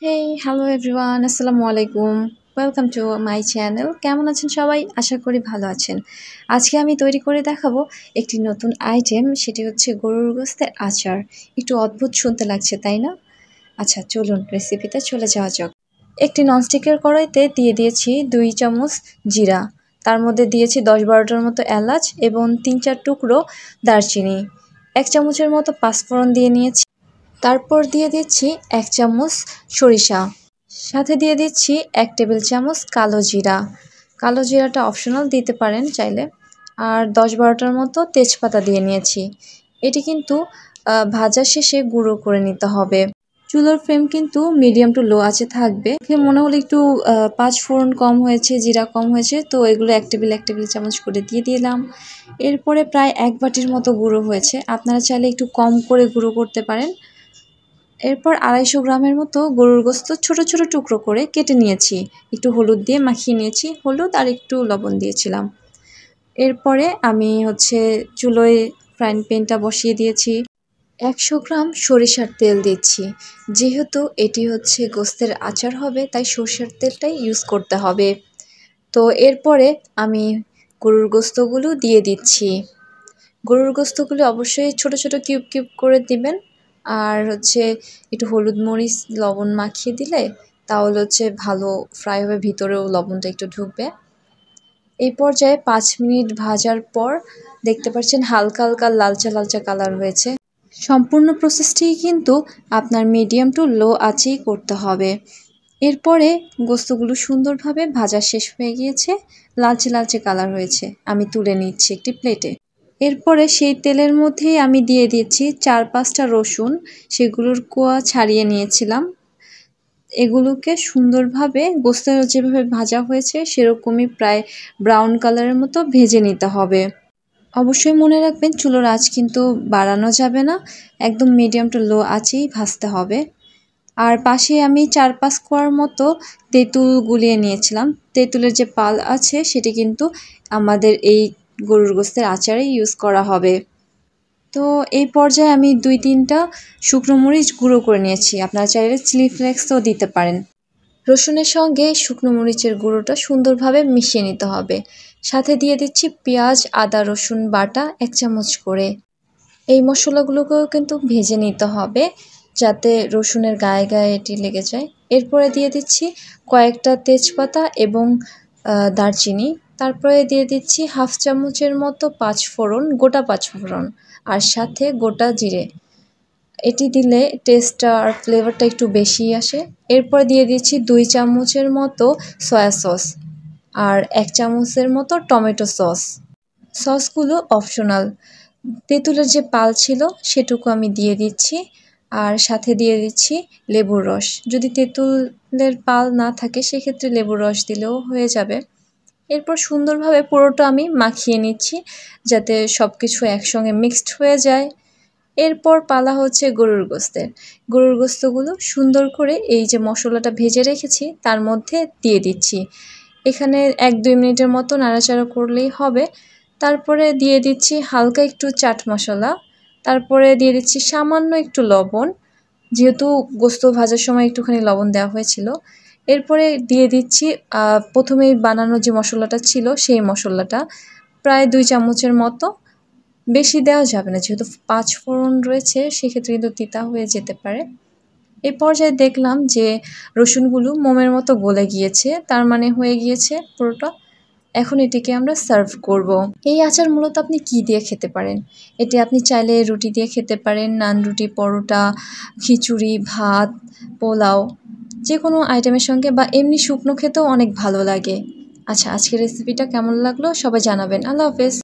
Hey hello everyone, আসসালামু আলাইকুম। Welcome to my channel. কেমন আছেন সবাই? আশা করি ভালো আছেন। আজকে আমি তৈরি করে দেখাবো একটি নতুন আইটেম, সেটি হচ্ছে গরুর গোশতের আচার। একটু অদ্ভুত শুনতে লাগছে, তাই না? আচ্ছা, চলুন রেসিপিতে চলে যাওয়া যাক। একটি ননস্টিকের কড়াইতে দিয়ে দিয়েছি 2 চামচ জিরা। তার মধ্যে দিয়েছি 10-12টার মতো এলাচ এবং 3-4 টুকরো দারচিনি। 1 চামচের মতো পাঁচফোড়ন দিয়ে নিয়েছি। তারপর দিয়ে দিচ্ছি 1 চামচ সরিষা। সাথে দিয়ে দিচ্ছি 1 টেবিল চামচ কালো জিরা। কালো জিরাটা অপশনাল, দিতে পারেন চাইলে। আর 10-12টার মতো তেজপাতা দিয়ে নিয়েছি। এটি কিন্তু ভাজা শেষে গুঁড়ো করে নিতে হবে। চুলার ফ্লেম কিন্তু মিডিয়াম টু লো আঁচে থাকবে। মনে হলো একটু পাঁচ ফোড়ন কম হয়েছে, জিরা কম হয়েছে, তো এগুলো 1 টেবিল চামচ করে দিয়ে দিলাম। এরপরে প্রায় 1 বাটির মতো গুঁড়ো হয়েছে। আপনারা চাইলে একটু কম করে গুঁড়ো করতে পারেন। এরপর 250 গ্রামের মতো গরুর গোশত ছোট ছোট টুকরো করে কেটে নিয়েছি। একটু হলুদ দিয়ে মাখিয়ে নিয়েছি, হলুদ আর একটু লবণ দিয়েছিলাম। এরপরে আমি চুলোয় ফ্রাইং প্যানটা বসিয়ে দিয়েছি। 100 গ্রাম সরিষার তেল দিচ্ছি। যেহেতু এটি গোশতের আচার হবে, তাই সরষের তেলটাই ইউজ করতে হবে। তো এরপরে আমি গরুর গোশতগুলো দিয়ে দিচ্ছি। গরুর গোশতগুলো অবশ্যই ছোট ছোট কিউব কিউব করে দিবেন। আর একটু হলুদ মরিচ লবণ মাখিয়ে দিলে তাহলে ভালো ফ্রাই হবে, ভিতরেও লবণটা একটু ঢুকবে। এই পর্যায়ে 5 মিনিট ভাজার পর দেখতে পাচ্ছেন হালকা হালকা লালচে লালচে কালার হয়েছে। সম্পূর্ণ প্রসেসটি কিন্তু আপনার মিডিয়াম টু লো আঁচেই করতে হবে। এরপরে গোশতগুলো সুন্দরভাবে ভাজা শেষ হয়ে গিয়েছে, লালচে লালচে কালার হয়েছে। আমি তুলে নিচ্ছি একটি প্লেটে। এরপরে সেই তেলের মধ্যেই আমি দিয়ে দিচ্ছি 4-5টা রসুন, সেগুলোর কোয়া ছাড়িয়ে নিয়েছিলাম। এগুলোকে সুন্দরভাবে গোশত যেভাবে ভাজা হয়েছে সেরকমই প্রায় ব্রাউন কালারের মতো ভেজে নিতে হবে। অবশ্যই মনে রাখবেন, চুলোর আঁচ কিন্তু বাড়ানো যাবে না, একদম মিডিয়াম টু লো আঁচেই ভাজতে হবে। আর পাশে আমি 4-5 কোয়ার মতো তেঁতুল গুলিয়ে নিয়েছিলাম। তেঁতুলের যে পাল আছে সেটি কিন্তু আমাদের এই গরুর গোশতের আচারে ইউজ করা হবে। তো এই পর্যায়ে আমি 2-3টা শুকনো মরিচ গুঁড়ো করে নিয়েছি। আপনারা চাইলে চিলি ফ্লেক্সও দিতে পারেন। রসুনের সঙ্গে শুকনো মরিচের গুঁড়োটা সুন্দরভাবে মিশিয়ে নিতে হবে। সাথে দিয়ে দিচ্ছি পেঁয়াজ আদা রসুন বাটা 1 চামচ করে। এই মশলাগুলোকেও কিন্তু ভেজে নিতে হবে, যাতে রসুনের গায়ে গায়ে এটি লেগে যায়। এরপরে দিয়ে দিচ্ছি কয়েকটা তেজপাতা এবং দারচিনি। তারপরে দিয়ে দিচ্ছি 1/2 চামচের মতো পাঁচফোড়ন, গোটা পাঁচফোড়ন, আর সাথে গোটা জিরে। এটি দিলে টেস্টটা আর ফ্লেভারটা একটু বেশি আসে। এরপর দিয়ে দিচ্ছি 2 চামচের মতো সয়া সস আর 1 চামচের মতো টমেটো সস। সসগুলো অপশনাল। তেঁতুলের যে পাল ছিল সেটুকু আমি দিয়ে দিচ্ছি। আর সাথে দিয়ে দিচ্ছি লেবুর রস। যদি তেঁতুলের পাল না থাকে সেক্ষেত্রে লেবুর রস দিলেও হয়ে যাবে। এরপর সুন্দরভাবে পুরোটা আমি মাখিয়ে নিচ্ছি, যাতে সব কিছু একসঙ্গে মিক্সড হয়ে যায়। এরপর পালা গরুর গোশতের। গরুর গোশতগুলো সুন্দর করে এই যে মশলাটা ভেজে রেখেছি তার মধ্যে দিয়ে দিচ্ছি। এখানে 1-2 মিনিটের মতো নাড়াচাড়া করলেই হবে। তারপরে দিয়ে দিচ্ছি হালকা একটু চাট মশলা। তারপরে দিয়ে দিচ্ছি সামান্য একটু লবণ, যেহেতু গোশত ভাজার সময় একটুখানি লবণ দেওয়া হয়েছিল। এরপরে দিয়ে দিচ্ছি প্রথমেই বানানো যে মশলাটা ছিল সেই মশলাটা, প্রায় 2 চামচের মতো। বেশি দেওয়া যাবে না, যেহেতু 5 ফোড়ন রয়েছে, সেক্ষেত্রে কিন্তু তিতা হয়ে যেতে পারে। এই পর্যায়ে দেখলাম যে রসুনগুলো মোমের মতো গলে গিয়েছে, তার মানে হয়ে গিয়েছে পুরোটা। এখন এটিকে আমরা সার্ভ করব। এই আচার মূলত আপনি কি দিয়ে খেতে পারেন? এটি আপনি চাইলে রুটি দিয়ে খেতে পারেন, নান রুটি, পরোটা, খিচুড়ি, ভাত, পোলাও, যে কোনো আইটেমের সঙ্গে, বা এমনি শুকনো খেতেও অনেক ভালো লাগে। আচ্ছা, আজকের রেসিপিটা কেমন লাগলো সবাই জানাবেন। আল্লাহ হাফেজ।